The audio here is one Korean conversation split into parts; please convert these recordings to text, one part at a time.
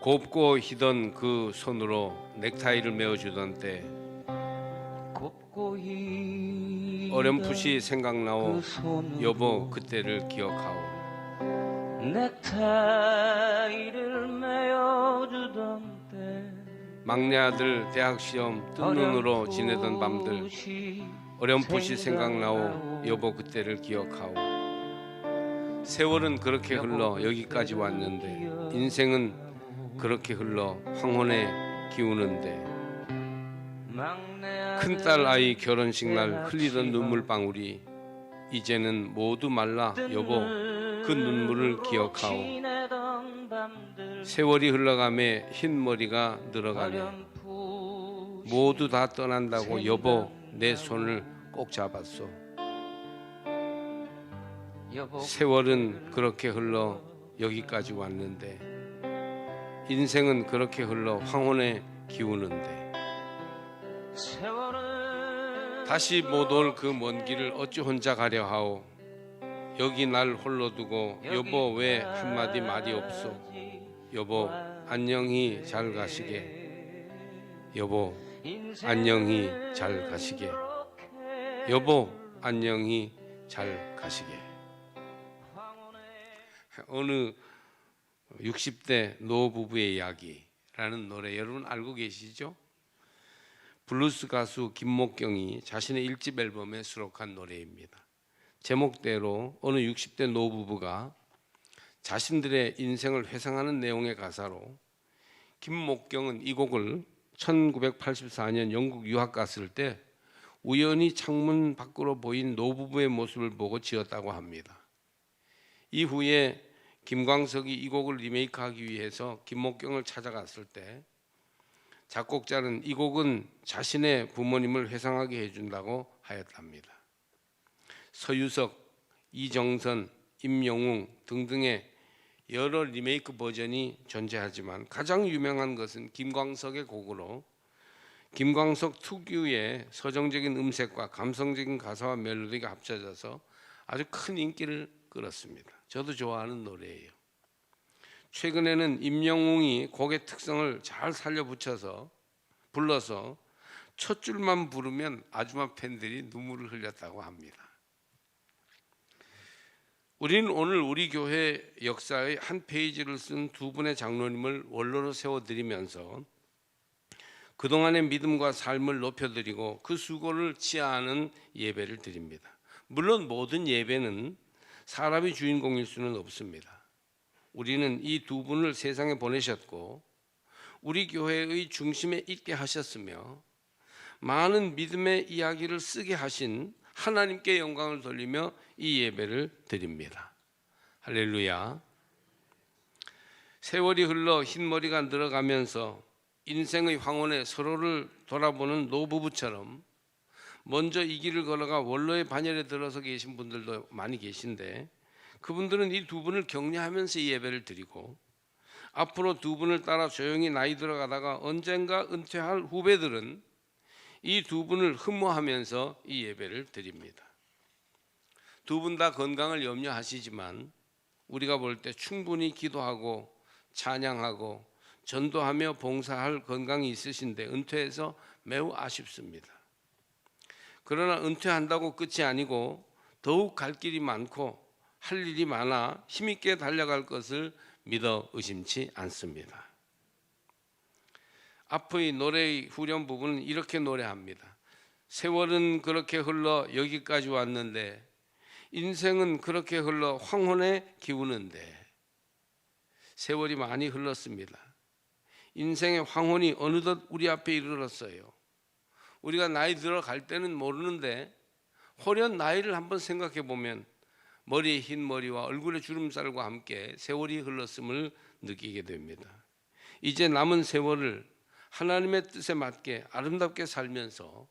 곱고 희던 그 손으로 넥타이를 메어주던 때 어렴풋이 생각나오. 여보 그때를 기억하오. 넥타이를 메어주던 때 막내 아들 대학 시험 뜬 눈으로 지내던 밤들 어렴풋이 생각나오. 여보 그때를 기억하오. 세월은 그렇게 흘러 여기까지 왔는데 인생은 그렇게 흘러 황혼에 기우는데 큰딸 아이 결혼식 날 흘리던 눈물방울이 이제는 모두 말라. 여보 그 눈물을 기억하오. 세월이 흘러가며 흰머리가 늘어가네. 모두 다 떠난다고 여보 내 손을 꼭 잡았소. 세월은 그렇게 흘러 여기까지 왔는데 인생은 그렇게 흘러 황혼에 기우는데 다시 못 올 그 먼 길을 어찌 혼자 가려 하오. 여기 날 홀로 두고 여보 왜 한마디 말이 없소. 여보 안녕히 잘 가시게. 여보 안녕히 잘 가시게. 여보 안녕히 잘 가시게. 어느 60대 노부부의 이야기라는 노래 여러분 알고 계시죠? 블루스 가수 김목경이 자신의 1집 앨범에 수록한 노래입니다. 제목대로 어느 60대 노부부가 자신들의 인생을 회상하는 내용의 가사로 김목경은 이 곡을 1984년 영국 유학 갔을 때 우연히 창문 밖으로 보인 노부부의 모습을 보고 지었다고 합니다. 이후에 김광석이 이 곡을 리메이크하기 위해서 김목경을 찾아갔을 때 작곡자는 이 곡은 자신의 부모님을 회상하게 해준다고 하였답니다. 서유석, 이정선, 임영웅 등등의 여러 리메이크 버전이 존재하지만 가장 유명한 것은 김광석의 곡으로 김광석 특유의 서정적인 음색과 감성적인 가사와 멜로디가 합쳐져서 아주 큰 인기를 끌었습니다. 저도 좋아하는 노래예요. 최근에는 임영웅이 곡의 특성을 잘 살려 붙여서 불러서 첫 줄만 부르면 아줌마 팬들이 눈물을 흘렸다고 합니다. 우리는 오늘 우리 교회 역사의 한 페이지를 쓴 두 분의 장로님을 원로로 세워드리면서 그동안의 믿음과 삶을 높여드리고 그 수고를 치하하는 예배를 드립니다. 물론 모든 예배는 사람이 주인공일 수는 없습니다. 우리는 이 두 분을 세상에 보내셨고 우리 교회의 중심에 있게 하셨으며 많은 믿음의 이야기를 쓰게 하신 하나님께 영광을 돌리며 이 예배를 드립니다. 할렐루야. 세월이 흘러 흰머리가 늘어가면서 인생의 황혼에 서로를 돌아보는 노부부처럼 먼저 이 길을 걸어가 원로의 반열에 들어서 계신 분들도 많이 계신데 그분들은 이 두 분을 격려하면서 이 예배를 드리고 앞으로 두 분을 따라 조용히 나이 들어가다가 언젠가 은퇴할 후배들은 이 두 분을 흠모하면서 이 예배를 드립니다. 두 분 다 건강을 염려하시지만 우리가 볼 때 충분히 기도하고 찬양하고 전도하며 봉사할 건강이 있으신데 은퇴해서 매우 아쉽습니다. 그러나 은퇴한다고 끝이 아니고 더욱 갈 길이 많고 할 일이 많아 힘있게 달려갈 것을 믿어 의심치 않습니다. 앞의 노래의 후렴 부분은 이렇게 노래합니다. 세월은 그렇게 흘러 여기까지 왔는데 인생은 그렇게 흘러 황혼에 기우는데 세월이 많이 흘렀습니다. 인생의 황혼이 어느덧 우리 앞에 이르렀어요. 우리가 나이 들어갈 때는 모르는데 호련 나이를 한번 생각해 보면 머리에 흰 머리와 얼굴에 주름살과 함께 세월이 흘렀음을 느끼게 됩니다. 이제 남은 세월을 하나님의 뜻에 맞게 아름답게 살면서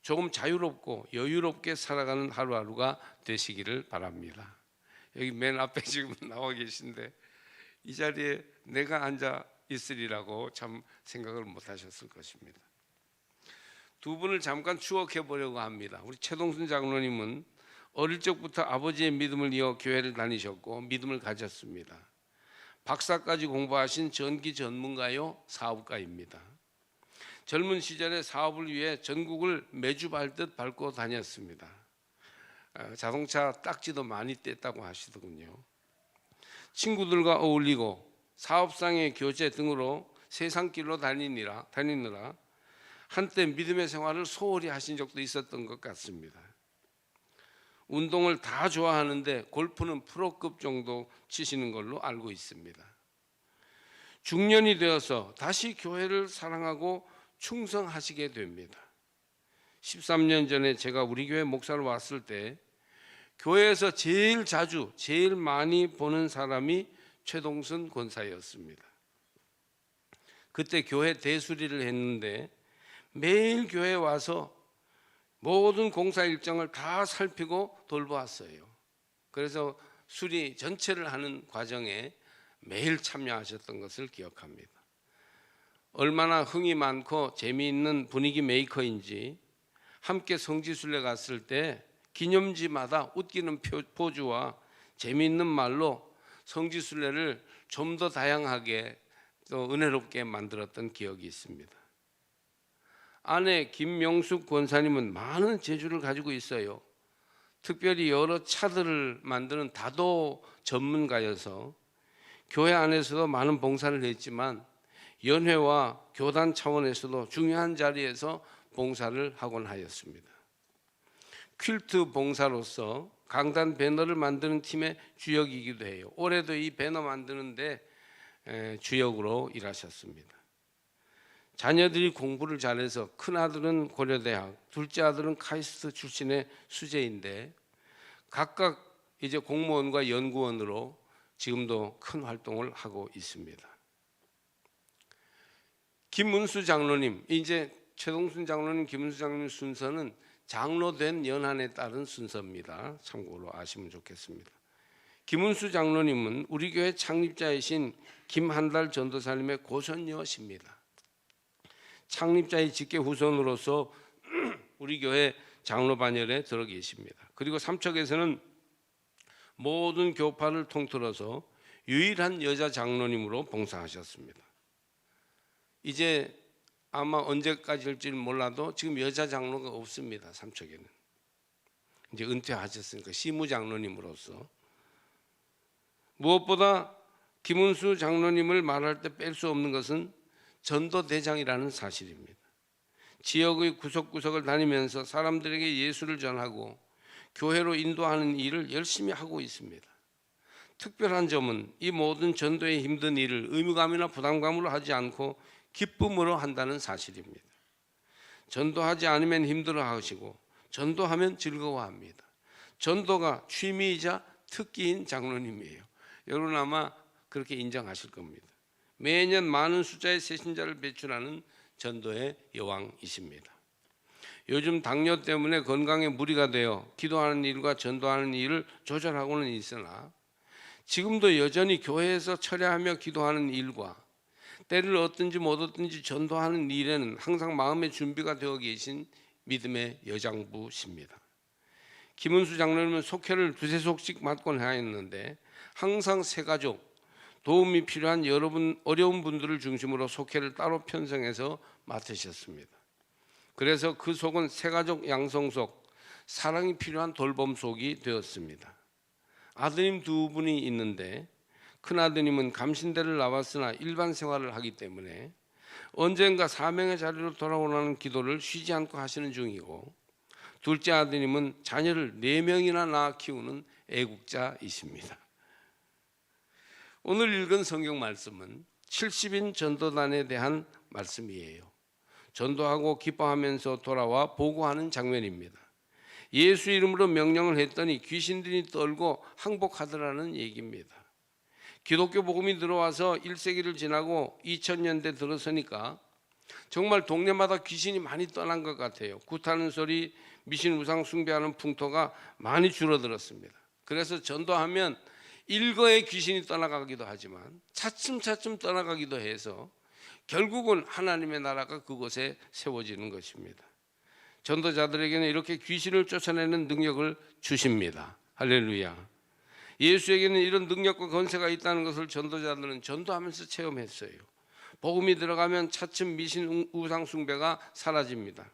조금 자유롭고 여유롭게 살아가는 하루하루가 되시기를 바랍니다. 여기 맨 앞에 지금 나와 계신데 이 자리에 내가 앉아 있으리라고 참 생각을 못 하셨을 것입니다. 두 분을 잠깐 추억해 보려고 합니다. 우리 최동순 장로님은 어릴 적부터 아버지의 믿음을 이어 교회를 다니셨고 믿음을 가졌습니다. 박사까지 공부하신 전기 전문가요, 사업가입니다. 젊은 시절에 사업을 위해 전국을 매주 밟듯 밟고 다녔습니다. 자동차 딱지도 많이 뗐다고 하시더군요. 친구들과 어울리고 사업상의 교제 등으로 세상길로 다니느라 한때 믿음의 생활을 소홀히 하신 적도 있었던 것 같습니다. 운동을 다 좋아하는데 골프는 프로급 정도 치시는 걸로 알고 있습니다. 중년이 되어서 다시 교회를 사랑하고 충성하시게 됩니다. 13년 전에 제가 우리 교회 목사로 왔을 때 교회에서 제일 자주 제일 많이 보는 사람이 최동순 권사였습니다. 그때 교회 대수리를 했는데 매일 교회에 와서 모든 공사 일정을 다 살피고 돌보았어요. 그래서 수리 전체를 하는 과정에 매일 참여하셨던 것을 기억합니다. 얼마나 흥이 많고 재미있는 분위기 메이커인지 함께 성지순례 갔을 때 기념지마다 웃기는 포즈와 재미있는 말로 성지순례를 좀 더 다양하게 또 은혜롭게 만들었던 기억이 있습니다. 아내 김명숙 권사님은 많은 재주를 가지고 있어요. 특별히 여러 차들을 만드는 다도 전문가여서 교회 안에서도 많은 봉사를 했지만 연회와 교단 차원에서도 중요한 자리에서 봉사를 하곤 하였습니다. 퀼트 봉사로서 강단 배너를 만드는 팀의 주역이기도 해요. 올해도 이 배너 만드는데 주역으로 일하셨습니다. 자녀들이 공부를 잘해서 큰아들은 고려대학, 둘째 아들은 카이스트 출신의 수재인데 각각 이제 공무원과 연구원으로 지금도 큰 활동을 하고 있습니다. 김문수 장로님, 이제 최동순 장로님, 김문수 장로님 순서는 장로된 연한에 따른 순서입니다. 참고로 아시면 좋겠습니다. 김문수 장로님은 우리 교회 창립자이신 김한달 전도사님의 고손녀십니다. 창립자의 직계 후손으로서 우리 교회 장로 반열에 들어 계십니다. 그리고 삼척에서는 모든 교파를 통틀어서 유일한 여자 장로님으로 봉사하셨습니다. 이제 아마 언제까지일지는 몰라도 지금 여자 장로가 없습니다. 삼척에는 이제 은퇴하셨으니까 시무 장로님으로서. 무엇보다 김은수 장로님을 말할 때 뺄 수 없는 것은 전도대장이라는 사실입니다. 지역의 구석구석을 다니면서 사람들에게 예수를 전하고 교회로 인도하는 일을 열심히 하고 있습니다. 특별한 점은 이 모든 전도의 힘든 일을 의무감이나 부담감으로 하지 않고 기쁨으로 한다는 사실입니다. 전도하지 않으면 힘들어하시고 전도하면 즐거워합니다. 전도가 취미이자 특기인 장로님이에요. 여러분 아마 그렇게 인정하실 겁니다. 매년 많은 숫자의 새신자를 배출하는 전도의 여왕이십니다. 요즘 당뇨 때문에 건강에 무리가 되어 기도하는 일과 전도하는 일을 조절하고는 있으나 지금도 여전히 교회에서 철야하며 기도하는 일과 때를 얻든지 못 얻든지 전도하는 일에는 항상 마음의 준비가 되어 계신 믿음의 여장부십니다. 김은수 장로님은 속회를 두세 속씩 맡곤 하였는데 항상 새가족, 도움이 필요한 여러분 어려운 분들을 중심으로 속회를 따로 편성해서 맡으셨습니다. 그래서 그 속은 새가족 양성속, 사랑이 필요한 돌봄속이 되었습니다. 아드님 두 분이 있는데 큰아드님은 감신대를 나왔으나 일반 생활을 하기 때문에 언젠가 사명의 자리로 돌아오라는 기도를 쉬지 않고 하시는 중이고 둘째 아드님은 자녀를 4명이나 낳아 키우는 애국자이십니다. 오늘 읽은 성경 말씀은 70인 전도단에 대한 말씀이에요. 전도하고 기뻐하면서 돌아와 보고하는 장면입니다. 예수 이름으로 명령을 했더니 귀신들이 떨고 항복하더라는 얘기입니다. 기독교 복음이 들어와서 1세기를 지나고 2000년대 들어서니까 정말 동네마다 귀신이 많이 떠난 것 같아요. 굿하는 소리, 미신 우상 숭배하는 풍토가 많이 줄어들었습니다. 그래서 전도하면 일거에 귀신이 떠나가기도 하지만 차츰차츰 떠나가기도 해서 결국은 하나님의 나라가 그곳에 세워지는 것입니다. 전도자들에게는 이렇게 귀신을 쫓아내는 능력을 주십니다. 할렐루야. 예수에게는 이런 능력과 권세가 있다는 것을 전도자들은 전도하면서 체험했어요. 복음이 들어가면 차츰 미신 우상 숭배가 사라집니다.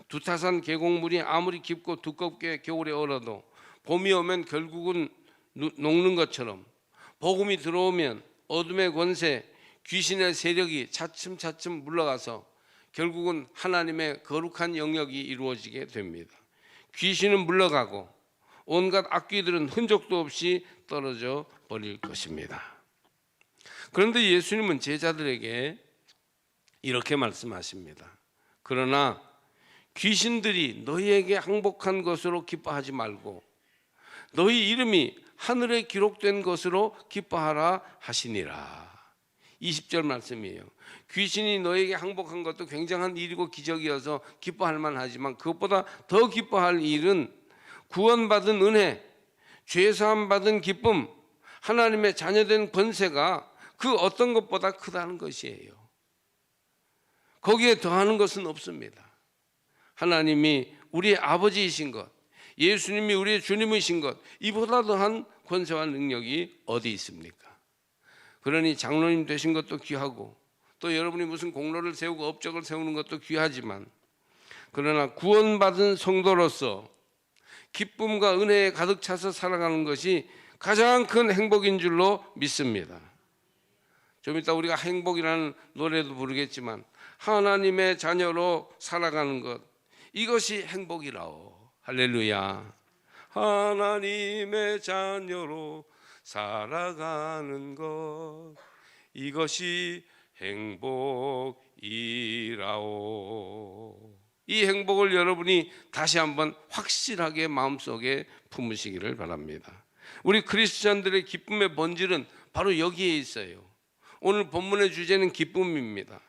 두타산 계곡물이 아무리 깊고 두껍게 겨울에 얼어도 봄이 오면 결국은 녹는 것처럼 복음이 들어오면 어둠의 권세, 귀신의 세력이 차츰 물러가서 결국은 하나님의 거룩한 영역이 이루어지게 됩니다. 귀신은 물러가고 온갖 악귀들은 흔적도 없이 떨어져 버릴 것입니다. 그런데 예수님은 제자들에게 이렇게 말씀하십니다. 그러나 귀신들이 너희에게 항복한 것으로 기뻐하지 말고 너희 이름이 하늘에 기록된 것으로 기뻐하라 하시니라. 20절 말씀이에요. 귀신이 너에게 항복한 것도 굉장한 일이고 기적이어서 기뻐할 만하지만 그것보다 더 기뻐할 일은 구원받은 은혜, 죄사함 받은 기쁨, 하나님의 자녀된 권세가 그 어떤 것보다 크다는 것이에요. 거기에 더하는 것은 없습니다. 하나님이 우리의 아버지이신 것, 예수님이 우리의 주님이신 것, 이보다 더한 권세와 능력이 어디 있습니까? 그러니 장로님 되신 것도 귀하고 또 여러분이 무슨 공로를 세우고 업적을 세우는 것도 귀하지만 그러나 구원받은 성도로서 기쁨과 은혜에 가득 차서 살아가는 것이 가장 큰 행복인 줄로 믿습니다. 좀 이따 우리가 행복이라는 노래도 부르겠지만 하나님의 자녀로 살아가는 것, 이것이 행복이라오. 할렐루야. 하나님의 자녀로 살아가는 것, 이것이 행복이라오. 이 행복을 여러분이 다시 한번 확실하게 마음속에 품으시기를 바랍니다. 우리 크리스천들의 기쁨의 본질은 바로 여기에 있어요. 오늘 본문의 주제는 기쁨입니다.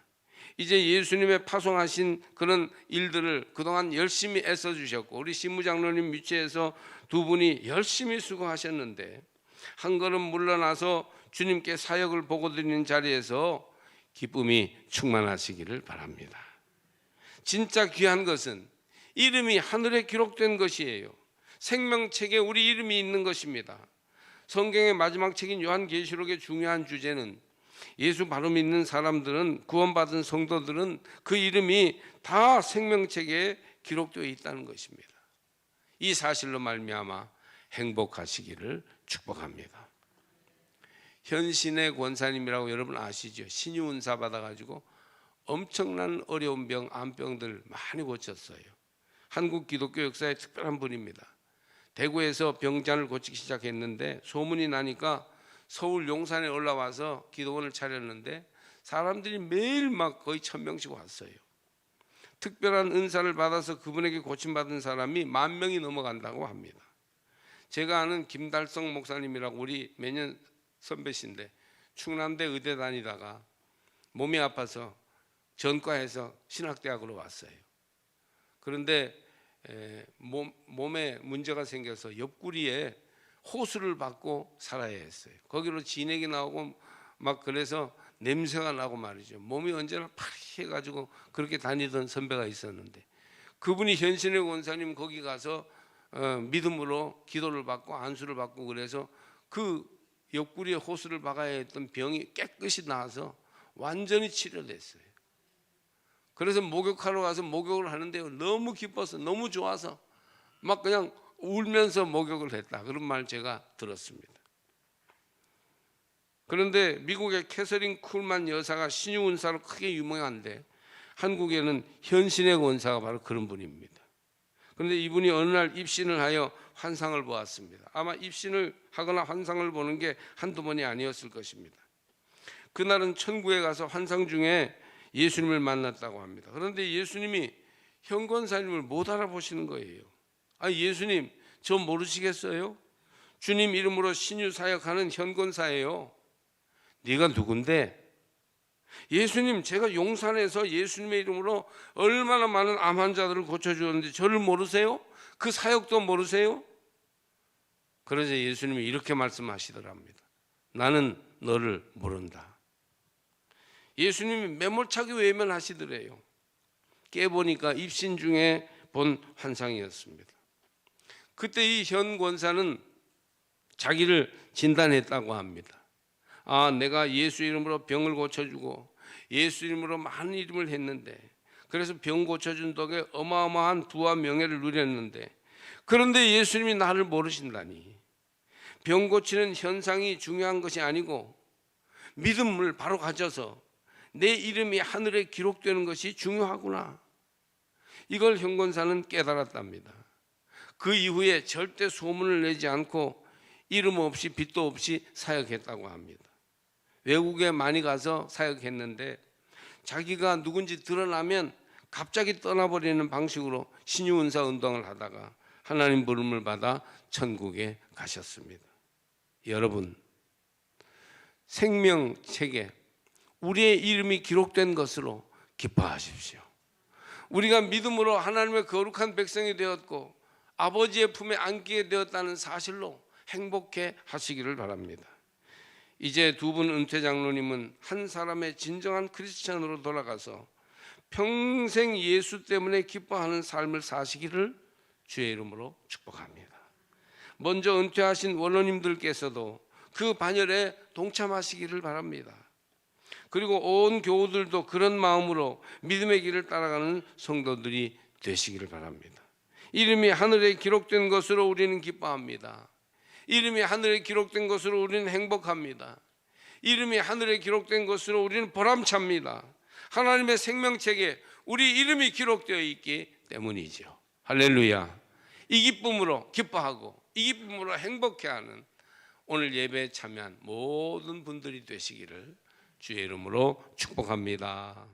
이제 예수님의 파송하신 그런 일들을 그동안 열심히 애써주셨고 우리 신무장로님 위치에서 두 분이 열심히 수고하셨는데 한 걸음 물러나서 주님께 사역을 보고드리는 자리에서 기쁨이 충만하시기를 바랍니다. 진짜 귀한 것은 이름이 하늘에 기록된 것이에요. 생명책에 우리 이름이 있는 것입니다. 성경의 마지막 책인 요한계시록의 중요한 주제는 예수 바로 믿는 사람들은, 구원받은 성도들은 그 이름이 다 생명책에 기록되어 있다는 것입니다. 이 사실로 말미암아 행복하시기를 축복합니다. 현신의 권사님이라고 여러분 아시죠? 신유은사 받아가지고 엄청난 어려운 병, 암병들 많이 고쳤어요. 한국 기독교 역사의 특별한 분입니다. 대구에서 병잔을 고치기 시작했는데 소문이 나니까 서울 용산에 올라와서 기도원을 차렸는데 사람들이 매일 막 거의 1000명씩 왔어요. 특별한 은사를 받아서 그분에게 고침받은 사람이 10,000명이 넘어간다고 합니다. 제가 아는 김달성 목사님이라고 우리 매년 선배신데 충남대 의대 다니다가 몸이 아파서 전과해서 신학대학으로 왔어요. 그런데 몸에 문제가 생겨서 옆구리에 호수를 받고 살아야 했어요. 거기로 진액이 나오고 막 그래서 냄새가 나고 말이죠. 몸이 언제나 파리해가지고 그렇게 다니던 선배가 있었는데 그분이 현신의 권사님 거기 가서 믿음으로 기도를 받고 안수를 받고 그래서 그 옆구리에 호수를 박아야 했던 병이 깨끗이 나아서 완전히 치료됐어요. 그래서 목욕하러 가서 목욕을 하는데요. 너무 기뻐서 너무 좋아서 막 그냥 울면서 목욕을 했다. 그런 말 제가 들었습니다. 그런데 미국의 캐서린 쿨만 여사가 신유은사로 크게 유명한데 한국에는 현신의 권사가 바로 그런 분입니다. 그런데 이분이 어느 날 입신을 하여 환상을 보았습니다. 아마 입신을 하거나 환상을 보는 게 한두 번이 아니었을 것입니다. 그날은 천국에 가서 환상 중에 예수님을 만났다고 합니다. 그런데 예수님이 현 권사님을 못 알아보시는 거예요. 아, 예수님 저 모르시겠어요? 주님 이름으로 신유 사역하는 현 권사예요. 네가 누군데? 예수님 제가 용산에서 예수님의 이름으로 얼마나 많은 암 환자들을 고쳐주었는데 저를 모르세요? 그 사역도 모르세요? 그러자 예수님이 이렇게 말씀하시더랍니다. 나는 너를 모른다. 예수님이 매몰차게 외면하시더래요. 깨보니까 입신 중에 본 환상이었습니다. 그때 이 현 권사는 자기를 진단했다고 합니다. 아, 내가 예수 이름으로 병을 고쳐주고 예수 이름으로 많은 일을 했는데, 그래서 병 고쳐준 덕에 어마어마한 부와 명예를 누렸는데, 그런데 예수님이 나를 모르신다니. 병 고치는 현상이 중요한 것이 아니고 믿음을 바로 가져서 내 이름이 하늘에 기록되는 것이 중요하구나, 이걸 현권사는 깨달았답니다. 그 이후에 절대 소문을 내지 않고 이름 없이 빚도 없이 사역했다고 합니다. 외국에 많이 가서 사역했는데 자기가 누군지 드러나면 갑자기 떠나버리는 방식으로 신유은사 운동을 하다가 하나님 부름을 받아 천국에 가셨습니다. 여러분, 생명책에 우리의 이름이 기록된 것으로 기뻐하십시오. 우리가 믿음으로 하나님의 거룩한 백성이 되었고 아버지의 품에 안기게 되었다는 사실로 행복해 하시기를 바랍니다. 이제 두 분 은퇴 장로님은 한 사람의 진정한 크리스찬으로 돌아가서 평생 예수 때문에 기뻐하는 삶을 사시기를 주의 이름으로 축복합니다. 먼저 은퇴하신 원로님들께서도 그 반열에 동참하시기를 바랍니다. 그리고 온 교우들도 그런 마음으로 믿음의 길을 따라가는 성도들이 되시기를 바랍니다. 이름이 하늘에 기록된 것으로 우리는 기뻐합니다. 이름이 하늘에 기록된 것으로 우리는 행복합니다. 이름이 하늘에 기록된 것으로 우리는 보람찹니다. 하나님의 생명책에 우리 이름이 기록되어 있기 때문이죠. 할렐루야. 이 기쁨으로 기뻐하고 이 기쁨으로 행복해하는 오늘 예배에 참여한 모든 분들이 되시기를 주의 이름으로 축복합니다.